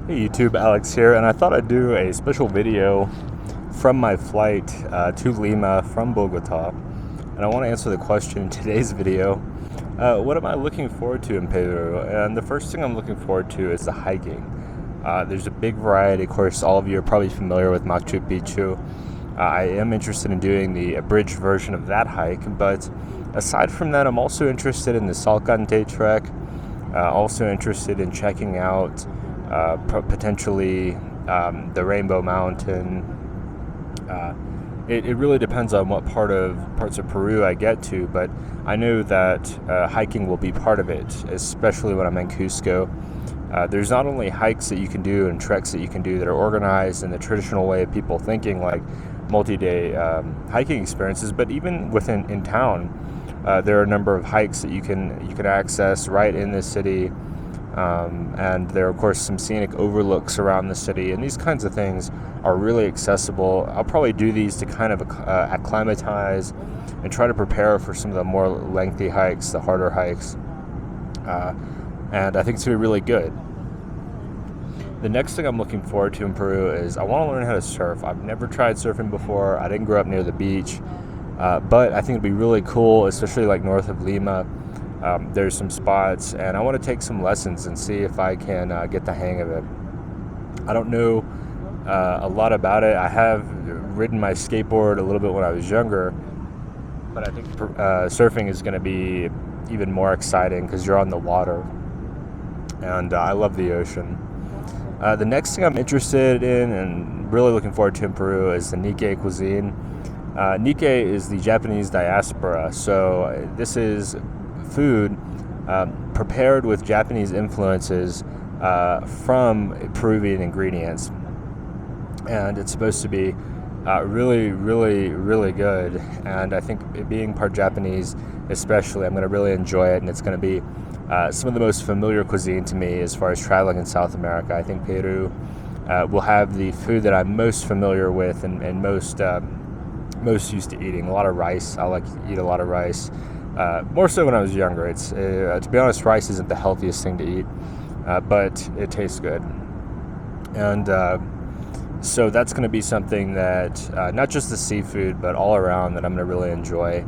Hey YouTube, Alex here, and I thought I'd do a special video from my flight to Lima from Bogota. And I want to answer the question in today's video, what am I looking forward to in Peru? And the first thing I'm looking forward to is the hiking. There's a big variety. Of course, all of you are probably familiar with Machu Picchu. I am interested in doing the abridged version of that hike, but aside from that, I'm also interested in the Salcante trek, also interested in checking out potentially the Rainbow Mountain. It really depends on what parts of Peru I get to, but I know that hiking will be part of it, especially when I'm in Cusco. There's not only hikes that you can do and treks that you can do that are organized in the traditional way of people thinking, like multi-day hiking experiences, but even in town, there are a number of hikes that you can access right in the city. And there are, of course, some scenic overlooks around the city, and these kinds of things are really accessible. I'll probably do these to kind of acclimatize and try to prepare for some of the more lengthy hikes, the harder hikes, and I think it's going to be really good. The next thing I'm looking forward to in Peru is I want to learn how to surf. I've never tried surfing before. I didn't grow up near the beach, but I think it'd be really cool, especially like north of Lima. There's some spots, and I want to take some lessons and see if I can get the hang of it. I don't know a lot about it. I have ridden my skateboard a little bit when I was younger, but I think surfing is going to be even more exciting because you're on the water, and I love the ocean. The next thing I'm interested in and really looking forward to in Peru is the Nikkei cuisine. Nikkei is the Japanese diaspora, so this is food prepared with Japanese influences from Peruvian ingredients, and it's supposed to be really, really, really good. And I think it being part Japanese, especially, I'm going to really enjoy it, and it's going to be some of the most familiar cuisine to me as far as traveling in South America. I think Peru will have the food that I'm most familiar with and most used to eating. A lot of rice. I like to eat a lot of rice. More so when I was younger. It's to be honest, rice isn't the healthiest thing to eat, but it tastes good. And so that's going to be something that not just the seafood, but all around that I'm going to really enjoy.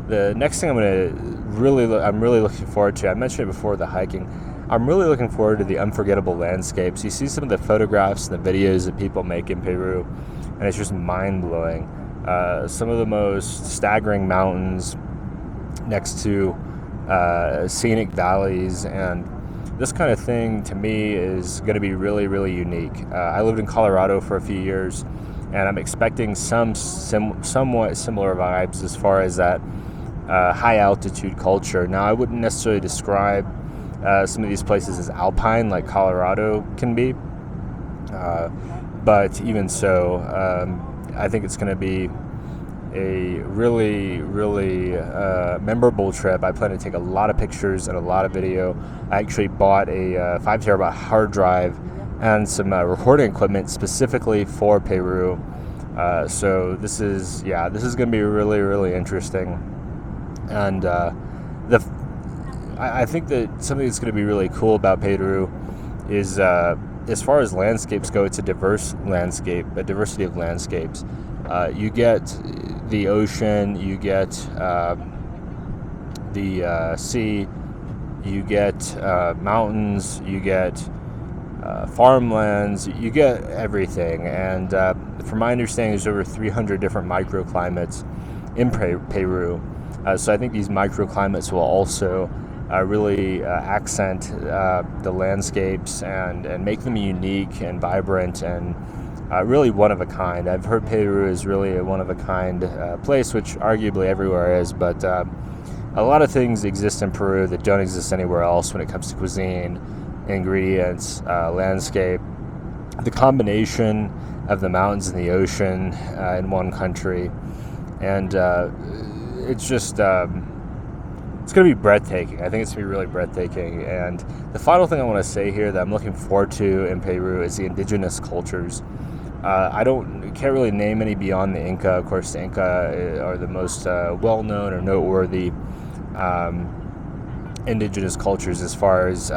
The next thing I'm really looking forward to, I mentioned it before, the hiking. I'm really looking forward to the unforgettable landscapes. You see some of the photographs and the videos that people make in Peru, and it's just mind-blowing. Some of the most staggering mountains next to scenic valleys, and this kind of thing to me is going to be really, really unique. I lived in Colorado for a few years, and I'm expecting somewhat similar vibes as far as that high altitude culture. Now, I wouldn't necessarily describe some of these places as alpine like Colorado can be, but even so, I think it's going to be a really, really memorable trip. I plan to take a lot of pictures and a lot of video. I actually bought a 5 terabyte hard drive and some recording equipment specifically for Peru. So this is going to be really, really interesting. And I think that something that's going to be really cool about Peru is as far as landscapes go, it's a diverse landscape, a diversity of landscapes. You get the ocean, you get the sea, you get mountains, you get farmlands, you get everything. And from my understanding, there's over 300 different microclimates in Peru. So I think these microclimates will also really accent the landscapes and make them unique and vibrant and really one of a kind. I've heard Peru is really a one of a kind place, which arguably everywhere is, but a lot of things exist in Peru that don't exist anywhere else when it comes to cuisine, ingredients, landscape. The combination of the mountains and the ocean in one country, and it's just it's going to be breathtaking. I think it's going to be really breathtaking. And the final thing I want to say here that I'm looking forward to in Peru is the indigenous cultures. I can't really name any beyond the Inca. Of course, the Inca are the most well-known or noteworthy indigenous cultures as far as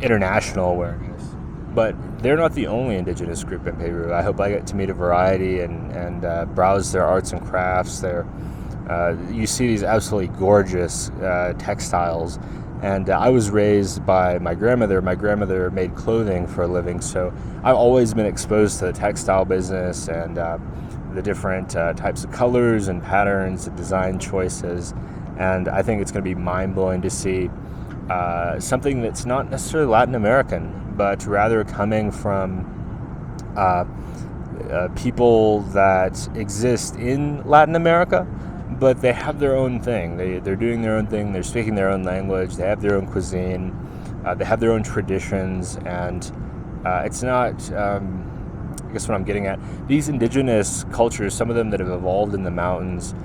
international awareness. But they're not the only indigenous group in Peru. I hope I get to meet a variety and browse their arts and crafts. You see these absolutely gorgeous textiles. And I was raised by my grandmother. My grandmother made clothing for a living, so I've always been exposed to the textile business and the different types of colors and patterns and design choices. And I think it's going to be mind-blowing to see something that's not necessarily Latin American, but rather coming from people that exist in Latin America, but they have their own thing. They're doing their own thing. They're speaking their own language. They have their own cuisine. They have their own traditions. And it's not, I guess what I'm getting at, these indigenous cultures, some of them that have evolved in the mountains,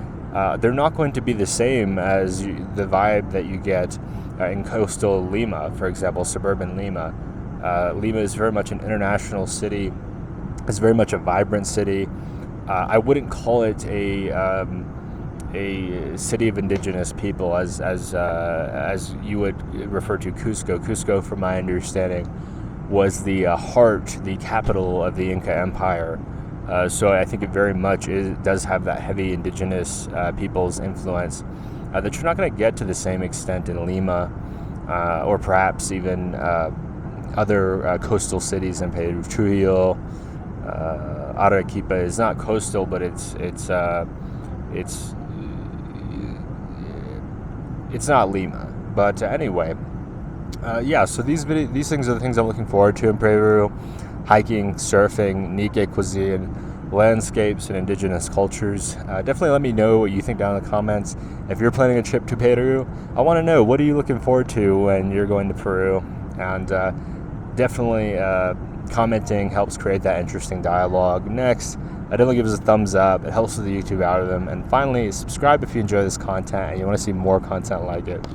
they're not going to be the same as the vibe that you get in coastal Lima, for example, suburban Lima. Lima is very much an international city. It's very much a vibrant city. I wouldn't call it a city of indigenous people as you would refer to Cusco. Cusco, from my understanding, was the heart, the capital of the Inca Empire. So I think it very much does have that heavy indigenous people's influence that you're not going to get to the same extent in Lima or perhaps even other coastal cities in Peru. Trujillo, Arequipa is not coastal, but it's not Lima. But anyway, so these things are the things I'm looking forward to in Peru: hiking, surfing, Nikkei cuisine, landscapes, and indigenous cultures. Definitely let me know what you think down in the comments. If you're planning a trip to Peru, I want to know, what are you looking forward to when you're going to Peru? And definitely commenting helps create that interesting dialogue. Next, definitely give us a thumbs up. It helps with the YouTube algorithm. And finally, subscribe if you enjoy this content and you want to see more content like it.